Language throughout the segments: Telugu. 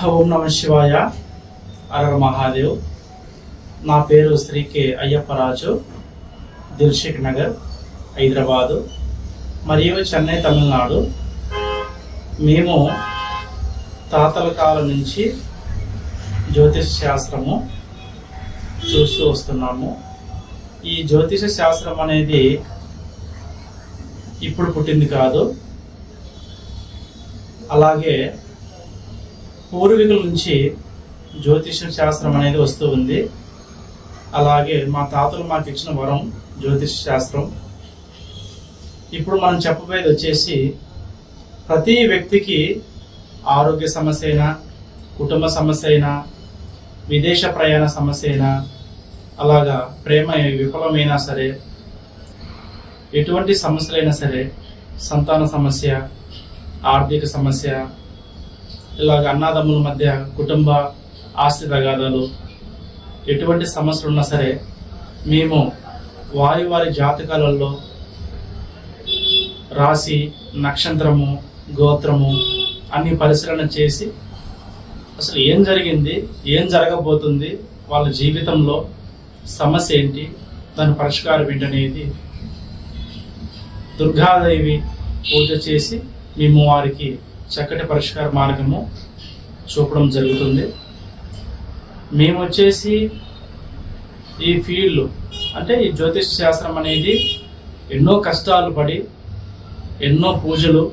ఓం నమ శివాయ. అరర మహాదేవ్. నా పేరు శ్రీ కె అయ్యప్పరాజు, దిల్షుక్ నగర్, హైదరాబాదు మరియు చెన్నై, తమిళనాడు. మేము తాతల కాలం నుంచి జ్యోతిష శాస్త్రము చూస్తూ వస్తున్నాము. ఈ జ్యోతిష శాస్త్రం అనేది ఇప్పుడు పుట్టింది కాదు, అలాగే పూర్వీకుల నుంచి జ్యోతిష శాస్త్రం అనేది వస్తూ ఉంది. అలాగే మా తాతలు మాకు ఇచ్చిన వరం జ్యోతిష శాస్త్రం. ఇప్పుడు మనం చెప్పబోయేది వచ్చేసి, ప్రతి వ్యక్తికి ఆరోగ్య సమస్య అయినా, కుటుంబ సమస్య అయినా, విదేశ ప్రయాణ సమస్య అయినా, అలాగా ప్రేమ విఫలమైనా సరే, ఎటువంటి సమస్యలైనా సరే, సంతాన సమస్య, ఆర్థిక సమస్య, ఇలాగ అన్నదమ్ముల మధ్య కుటుంబ ఆస్తి తగాదాలు, ఎటువంటి సమస్యలు ఉన్నా సరే మేము వారి జాతకాలలో రాశి, నక్షత్రము, గోత్రము అన్ని పరిశీలన చేసి అసలు ఏం జరిగింది, ఏం జరగబోతుంది, వాళ్ళ జీవితంలో సమస్య ఏంటి, దాని పరిష్కారం ఏంటనేది దుర్గాదేవి పూజ చేసి మేము వారికి చక్కటి పరిష్కార మార్గము చూపడం జరుగుతుంది. మేము వచ్చేసి ఈ ఫీల్డ్ అంటే ఈ జ్యోతిష శాస్త్రం అనేది ఎన్నో కష్టాలు పడి, ఎన్నో పూజలు,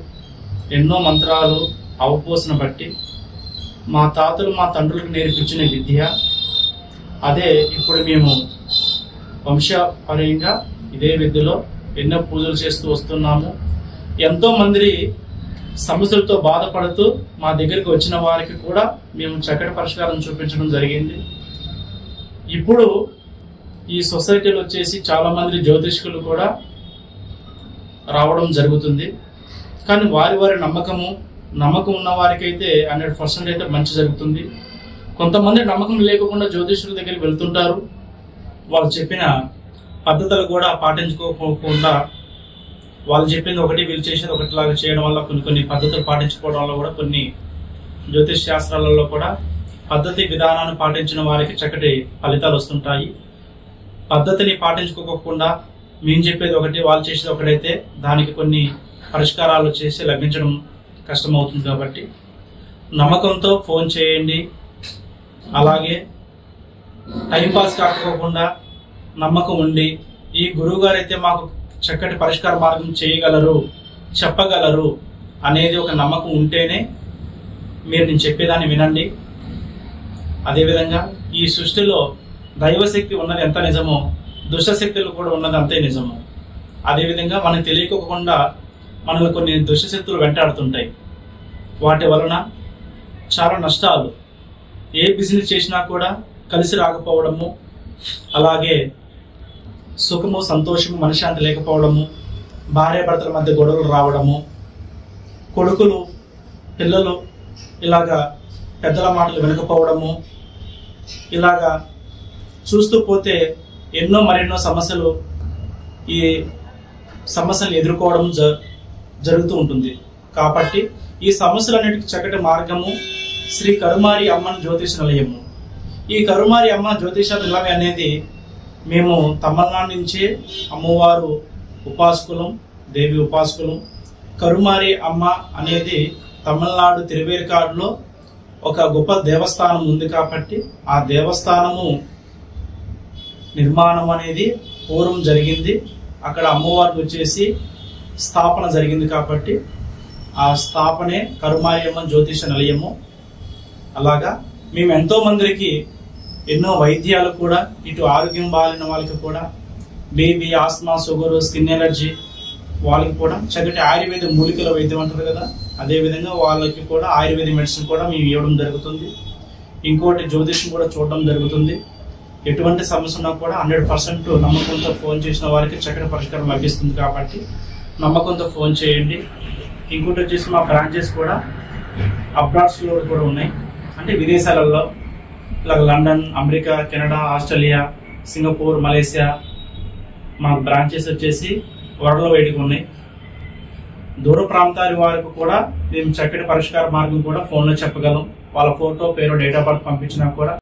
ఎన్నో మంత్రాలు అవపోసన బట్టి మా తాతలు మా తండ్రులకు నేర్పించిన విద్య అదే. ఇప్పుడు మేము వంశపరంగా ఇదే విద్యలో ఎన్నో పూజలు చేస్తూ వస్తున్నాము. ఎంతో మంది సమస్యలతో బాధపడుతూ మా దగ్గరికి వచ్చిన వారికి కూడా మేము చక్కటి పరిష్కారం చూపించడం జరిగింది. ఇప్పుడు ఈ సొసైటీలో వచ్చేసి చాలా మంది జ్యోతిష్కులు కూడా రావడం జరుగుతుంది. కానీ వారి నమ్మకం ఉన్న వారికైతే 100% అయితే మంచి జరుగుతుంది. కొంతమంది నమ్మకం లేకుండా జ్యోతిష్యుల దగ్గరికి వెళ్తుంటారు. వాళ్ళు చెప్పిన పద్ధతులు కూడా పాటించుకోకుండా వాళ్ళు చెప్పింది ఒకటి, వీళ్ళు చేసేది ఒకటిలాగా చేయడం వల్ల కొన్ని పద్ధతులు పాటించుకోవడం వల్ల కూడా కొన్ని జ్యోతిష్ శాస్త్రాలలో కూడా పద్ధతి విధానాన్ని పాటించిన వారికి చక్కటి ఫలితాలు వస్తుంటాయి. పద్ధతిని పాటించుకోకుండా మేము చెప్పేది ఒకటి, వాళ్ళు చేసేది ఒకటైతే దానికి కొన్ని పరిష్కారాలు చేసి లభించడం కష్టమవుతుంది. కాబట్టి నమ్మకంతో ఫోన్ చేయండి. అలాగే టైంపాస్ కాకపోకుండా నమ్మకం ఉండి, ఈ గురువు గారు అయితే మాకు చక్కటి పరిష్కార మార్గం చేయగలరు, చెప్పగలరు అనేది ఒక నమ్మకం ఉంటేనే మీరు నేను చెప్పేదాన్ని వినండి. అదేవిధంగా ఈ సృష్టిలో దైవశక్తి ఉన్నది ఎంత నిజమో, దుష్టశక్తులు కూడా ఉన్నది అంతే నిజము. అదేవిధంగా మనకు తెలియకోకుండా మనల్ని కొన్ని దుష్టశక్తులు వెంటాడుతుంటాయి. వాటి వలన చాలా నష్టాలు, ఏ బిజినెస్ చేసినా కూడా కలిసి రాకపోవడము, అలాగే సుఖము, సంతోషము, మనశ్శాంతి లేకపోవడము, భార్యాభర్తల మధ్య గొడవలు రావడము, కొడుకులు పిల్లలు ఇలాగా పెద్దల మాటలు వినకపోవడము, ఇలాగా చూస్తూ పోతే మరెన్నో సమస్యలు, ఈ సమస్యలు ఎదుర్కోవడం జరుగుతూ ఉంటుంది. కాబట్టి ఈ సమస్యలన్నిటికీ చక్కటి మార్గము శ్రీ కరుమారి అమ్మ జ్యోతిష నిలయము. ఈ కరుమారి అమ్మ జ్యోతిష నిలయం అనేది మేము తమిళనాడు నుంచే అమ్మవారు ఉపాసకులం, దేవి ఉపాసకులం. కరుమారి అమ్మ అనేది తమిళనాడు తిరువేర్కాడులో ఒక గొప్ప దేవస్థానం ఉంది. కాబట్టి ఆ దేవస్థానము నిర్మాణం అనేది పూర్వం జరిగింది. అక్కడ అమ్మవారికి వచ్చేసి స్థాపన జరిగింది. కాబట్టి ఆ స్థాపనే కరుమారి అమ్మ జ్యోతిష నిలయము. అలాగా మేము ఎంతో మందికి ఎన్నో వైద్యాలు కూడా, ఇటు ఆరోగ్యం బాలిన వాళ్ళకి కూడా, baby, asthma, sugar, skin allergy వాళ్ళకి కూడా చక్కటి ఆయుర్వేద మూలికల వైద్యం అంటారు కదా, అదేవిధంగా వాళ్ళకి కూడా ఆయుర్వేద మెడిసిన్ కూడా మేము ఇవ్వడం జరుగుతుంది. ఇంకోటి జ్యోతిష్యం కూడా చూడడం జరుగుతుంది. ఎటువంటి సమస్య ఉన్నా కూడా 100% నమ్మకంతో ఫోన్ చేసిన వారికి చక్కటి పరిష్కారం లభిస్తుంది. కాబట్టి నమ్మకంతో ఫోన్ చేయండి. ఇంకోటి వచ్చేసి మా బ్రాంచెస్ కూడా అబ్రాడ్స్లో కూడా ఉన్నాయి, అంటే విదేశాలలో, ఇలాగ London, America, Canada, Australia, Singapore, Malaysia మా బ్రాంచెస్ వచ్చేసి వరల్డ్ వైడ్గా ఉన్నాయి. దూర ప్రాంతాల వారికి కూడా మేము చక్కటి పరిష్కార మార్గం కూడా ఫోన్లో చెప్పగలం. వాళ్ళ ఫోటో, పేరు, డేట్ ఆఫ్ బర్త్ పంపించినా కూడా